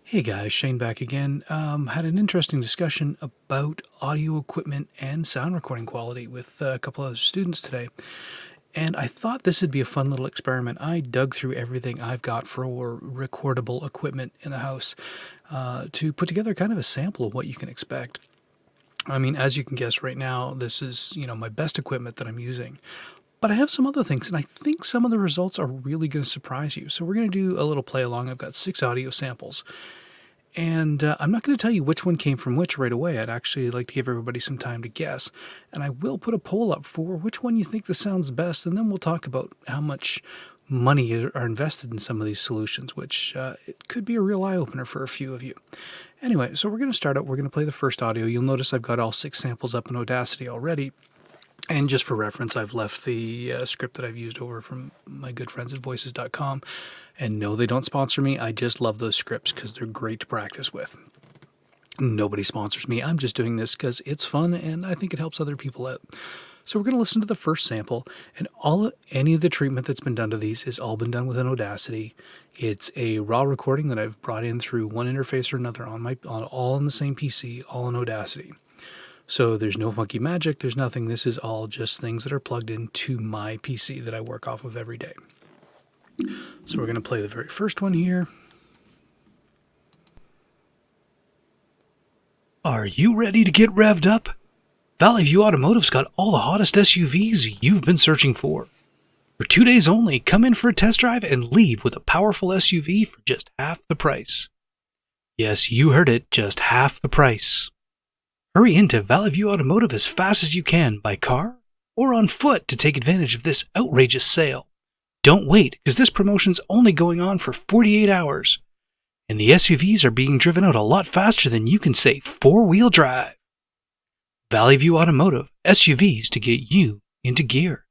Hey guys, Shane back again. Had an interesting discussion about audio equipment and sound recording quality with a couple of students today. And I thought this would be a fun little experiment. I dug through everything I've got for recordable equipment in the house to put together kind of a sample of what you can expect. I mean, as you can guess right now, this is, my best equipment that I'm using. But I have some other things, and I think some of the results are really going to surprise you. So we're going to do a little play along. I've got 6 audio samples. And I'm not going to tell you which one came from which right away. I'd actually like to give everybody some time to guess. And I will put a poll up for which one you think the sounds best, and then we'll talk about how much money are invested in some of these solutions, which it could be a real eye-opener for a few of you. Anyway, so we're going to start out. We're going to play the first audio. You'll notice I've got all 6 samples up in Audacity already. And just for reference, I've left the script that I've used over from my good friends at voices.com. And no, they don't sponsor me. I just love those scripts because they're great to practice with. Nobody sponsors me. I'm just doing this because it's fun and I think it helps other people out. So we're going to listen to the first sample, and any of the treatment that's been done to these has all been done within Audacity. It's a raw recording that I've brought in through one interface or another all on the same PC, all in Audacity. So there's no funky magic, there's nothing. This is all just things that are plugged into my PC that I work off of every day. So we're going to play the very first one here. Are you ready to get revved up? Valley View Automotive's got all the hottest SUVs you've been searching for. For 2 days only, come in for a test drive and leave with a powerful SUV for just half the price. Yes, you heard it, just half the price. Hurry into Valley View Automotive as fast as you can by car or on foot to take advantage of this outrageous sale. Don't wait, because this promotion's only going on for 48 hours. And the SUVs are being driven out a lot faster than you can say 4-wheel drive. Valley View Automotive, SUVs to get you into gear.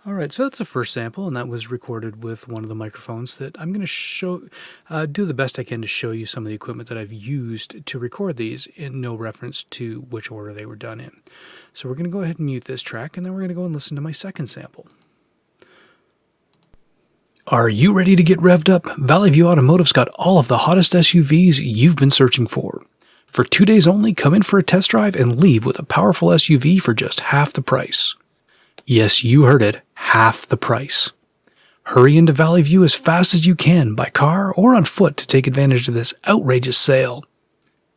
All right, so that's the first sample, and that was recorded with one of the microphones that I'm going to do the best I can to show you some of the equipment that I've used to record these in no reference to which order they were done in. So we're going to go ahead and mute this track, and then we're going to go and listen to my second sample. Are you ready to get revved up? Valley View Automotive's got all of the hottest SUVs you've been searching for. For 2 days only, come in for a test drive and leave with a powerful SUV for just half the price. Yes, you heard it, half the price. Hurry into Valley View as fast as you can by car or on foot to take advantage of this outrageous sale.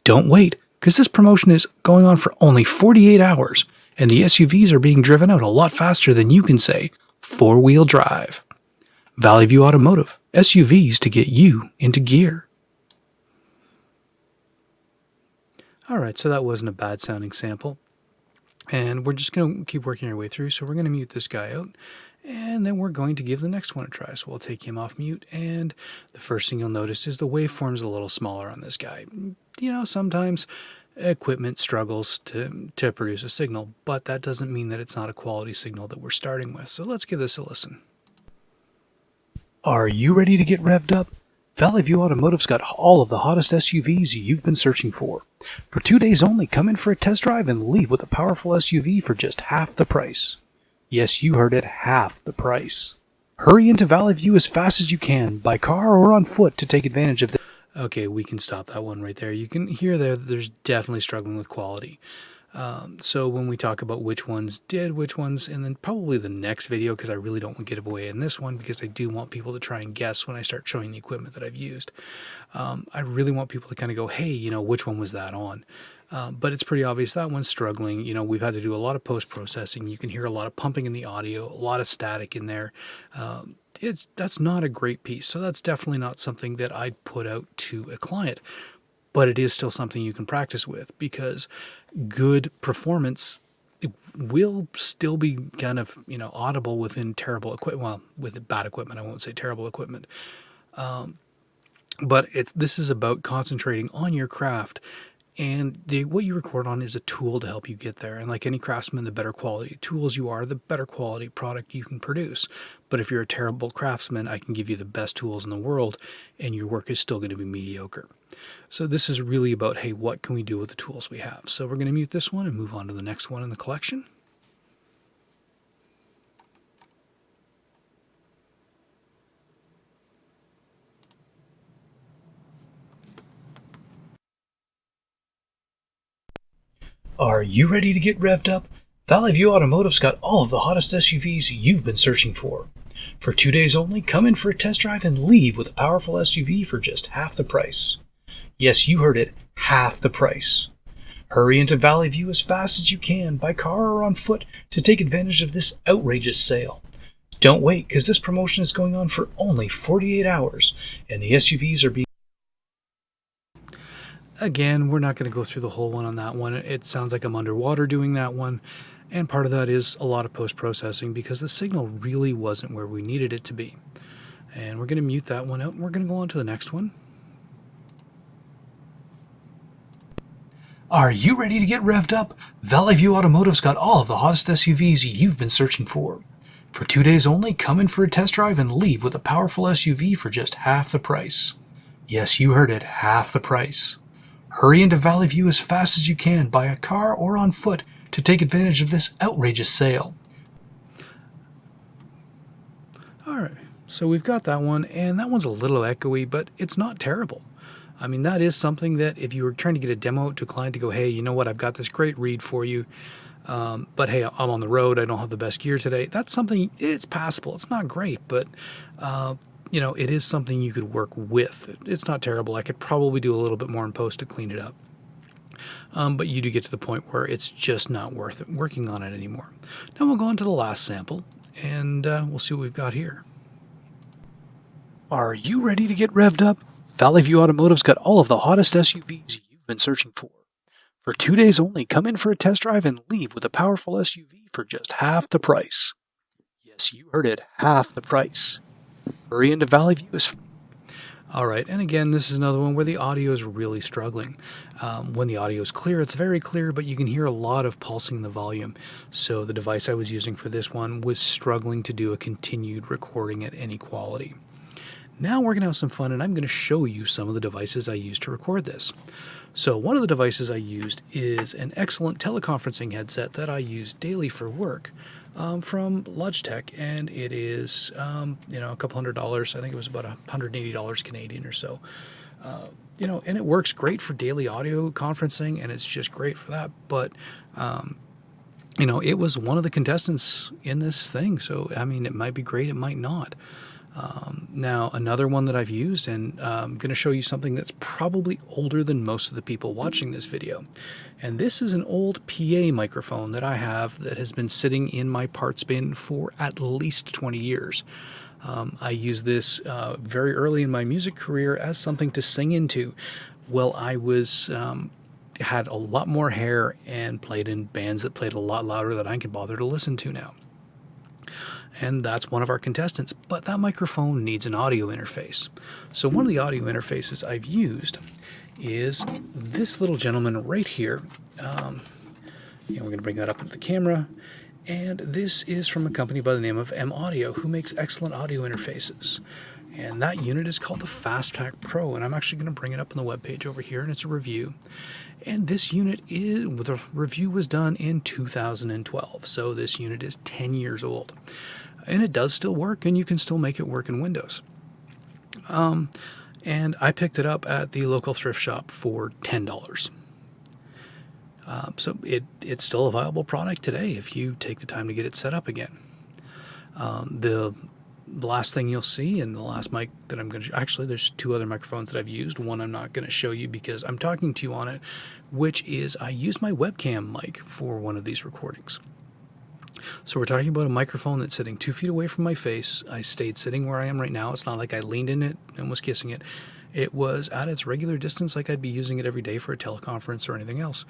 Don't wait, because this promotion is going on for only 48 hours, and the SUVs are being driven out a lot faster than you can say 4-wheel drive. Valley View Automotive, SUVs to get you into gear. All right, so that wasn't a bad sounding sample. And we're just going to keep working our way through. So we're going to mute this guy out, and then we're going to give the next one a try. So we'll take him off mute, and the first thing you'll notice is the waveform's a little smaller on this guy. Sometimes equipment struggles to produce a signal, but that doesn't mean that it's not a quality signal that we're starting with. So let's give this a listen. Are you ready to get revved up? Valley View Automotive's got all of the hottest SUVs you've been searching for. For 2 days only, come in for a test drive and leave with a powerful SUV for just half the price. Yes, you heard it, half the price. Hurry into Valley View as fast as you can, by car or on foot, to take advantage of this. Okay, we can stop that one right there. You can hear there's definitely struggling with quality. So when we talk about which ones did which ones, and then probably the next video, because I really don't want to give away in this one, because I do want people to try and guess when I start showing the equipment that I've used. I really want people to kind of go, hey, which one was that on? But it's pretty obvious that one's struggling. We've had to do a lot of post-processing. You can hear a lot of pumping in the audio, a lot of static in there. That's not a great piece. So that's definitely not something that I'd put out to a client. But it is still something you can practice with, because good performance will still be kind of, audible within terrible equipment. Well, with bad equipment, I won't say terrible equipment. But this is about concentrating on your craft, and what you record on is a tool to help you get there. And like any craftsman, the better quality tools you are, the better quality product you can produce. But if you're a terrible craftsman, I can give you the best tools in the world, and your work is still going to be mediocre. So this is really about, hey, what can we do with the tools we have? So we're going to mute this one and move on to the next one in the collection. Are you ready to get revved up? Valley View Automotive's got all of the hottest SUVs you've been searching for. For 2 days only, come in for a test drive and leave with a powerful SUV for just half the price. Yes, you heard it, half the price. Hurry into Valley View as fast as you can, by car or on foot, to take advantage of this outrageous sale. Don't wait, because this promotion is going on for only 48 hours, and the SUVs are being... Again, we're not going to go through the whole one on that one. It sounds like I'm underwater doing that one. And part of that is a lot of post-processing because the signal really wasn't where we needed it to be. And we're going to mute that one out and we're going to go on to the next one. Are you ready to get revved up? Valley View Automotive's got all of the hottest SUVs you've been searching for. For 2 days only, come in for a test drive and leave with a powerful SUV for just half the price. Yes, you heard it, half the price. Hurry into Valley View as fast as you can, by a car or on foot, to take advantage of this outrageous sale. All right, so we've got that one, and that one's a little echoey, but it's not terrible. I mean, that is something that if you were trying to get a demo to a client to go, hey, you know what, I've got this great read for you, but hey, I'm on the road, I don't have the best gear today. That's something, it's passable. It's not great, but it is something you could work with. It's not terrible. I could probably do a little bit more in post to clean it up. But you do get to the point where it's just not worth it working on it anymore. Now we'll go on to the last sample, and we'll see what we've got here. Are you ready to get revved up? Valley View Automotive's got all of the hottest SUVs you've been searching for. For 2 days only, come in for a test drive and leave with a powerful SUV for just half the price. Yes, you heard it, half the price. Hurry into Valley View as... All right, and again, this is another one where the audio is really struggling. When the audio is clear, it's very clear, but you can hear a lot of pulsing in the volume. So the device I was using for this one was struggling to do a continued recording at any quality. Now we're going to have some fun, and I'm going to show you some of the devices I used to record this. So one of the devices I used is an excellent teleconferencing headset that I use daily for work from Logitech, and it is a couple $100. I think it was about $180 Canadian or so. And it works great for daily audio conferencing, and it's just great for that. But it was one of the contestants in this thing, so I mean, it might be great, it might not. Now, another one that I've used, and I'm going to show you something that's probably older than most of the people watching this video. And this is an old PA microphone that I have that has been sitting in my parts bin for at least 20 years. I used this very early in my music career as something to sing into. Well, I had a lot more hair and played in bands that played a lot louder than I can bother to listen to now. And that's one of our contestants, but that microphone needs an audio interface. So one of the audio interfaces I've used is this little gentleman right here. We're going to bring that up into the camera. And this is from a company by the name of M Audio, who makes excellent audio interfaces. And that unit is called the FastPack Pro, and I'm actually going to bring it up on the webpage over here, and it's a review. And this unit the review was done in 2012, so this unit is 10 years old. And it does still work, and you can still make it work in Windows. And I picked it up at the local thrift shop for $10. So it's still a viable product today if you take the time to get it set up again. The last thing you'll see, and the last mic that I'm going to... Actually, there's two other microphones that I've used. One I'm not going to show you because I'm talking to you on it, which is I used my webcam mic for one of these recordings. So we're talking about a microphone that's sitting 2 feet away from my face. I stayed sitting where I am right now. It's not like I leaned in it and was kissing it. It was at its regular distance, like I'd be using it every day for a teleconference or anything else.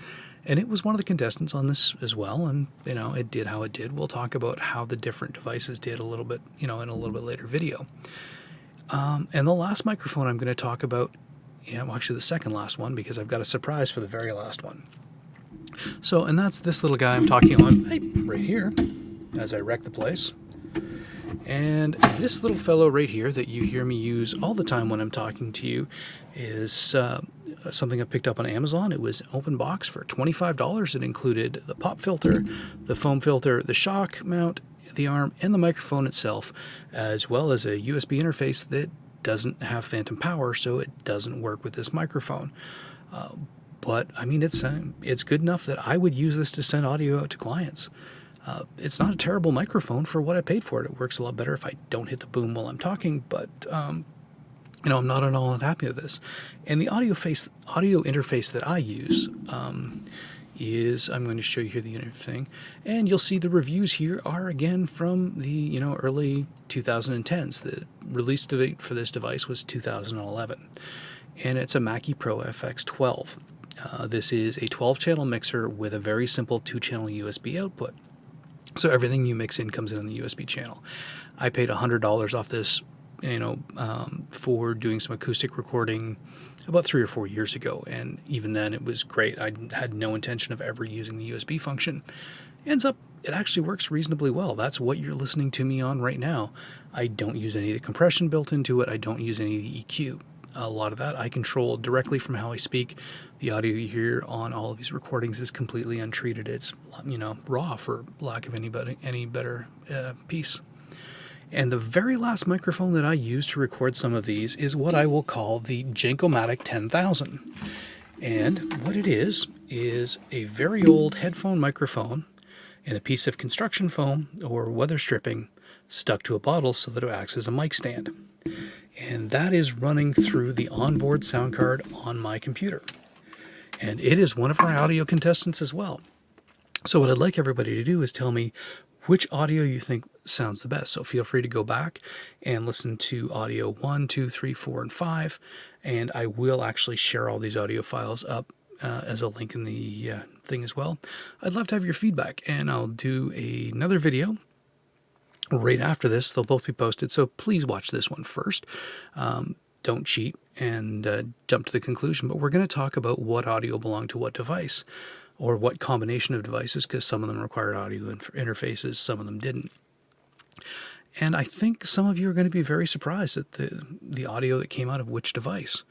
And it was one of the contestants on this as well, and it did how it did. We'll talk about how the different devices did a little bit, in a little bit later video. And the last microphone I'm going to talk about, actually the second last one, because I've got a surprise for the very last one. So, and that's this little guy I'm talking on right here, as I wreck the place. And this little fellow right here that you hear me use all the time when I'm talking to you is something I picked up on Amazon. It was open box for $25. It included the pop filter, the foam filter, the shock mount, the arm, and the microphone itself, as well as a USB interface that doesn't have phantom power, so it doesn't work with this microphone. but I mean, it's good enough that I would use this to send audio out to clients. It's not a terrible microphone for what I paid for it. It works a lot better if I don't hit the boom while I'm talking, but I'm not at all unhappy with this. And the audio interface that I use is, I'm going to show you here the thing, and you'll see the reviews here are again from the early 2010s. The release date for this device was 2011, and it's a Mackie Pro FX12. This is a 12-channel mixer with a very simple 2-channel USB output. So everything you mix in comes in on the USB channel. I paid $100 off this, for doing some acoustic recording about 3 or 4 years ago, and even then it was great. I had no intention of ever using the USB function. Ends up, it actually works reasonably well. That's what you're listening to me on right now. I don't use any of the compression built into it. I don't use any of the EQ. A lot of that I control directly from how I speak. The audio you hear on all of these recordings is completely untreated. It's raw, for lack of any better piece. And the very last microphone that I use to record some of these is what I will call the Jenkomatic 10,000. And what it is a very old headphone microphone and a piece of construction foam or weather stripping stuck to a bottle so that it acts as a mic stand. And that is running through the onboard sound card on my computer. And it is one of our audio contestants as well. So what I'd like everybody to do is tell me which audio you think sounds the best. So feel free to go back and listen to audio 1, 2, 3, 4, and 5. And I will actually share all these audio files up as a link in the thing as well. I'd love to have your feedback, and I'll do another video right after this. They'll both be posted, so please watch this one first. Don't cheat and jump to the conclusion, but we're going to talk about what audio belonged to what device, or what combination of devices, because some of them required audio interfaces, some of them didn't. And I think some of you are going to be very surprised at the audio that came out of which device.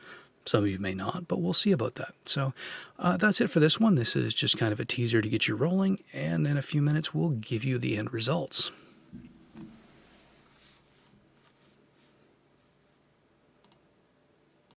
Some of you may not, but we'll see about that. So that's it for this one. This is just kind of a teaser to get you rolling, and in a few minutes we'll give you the end results.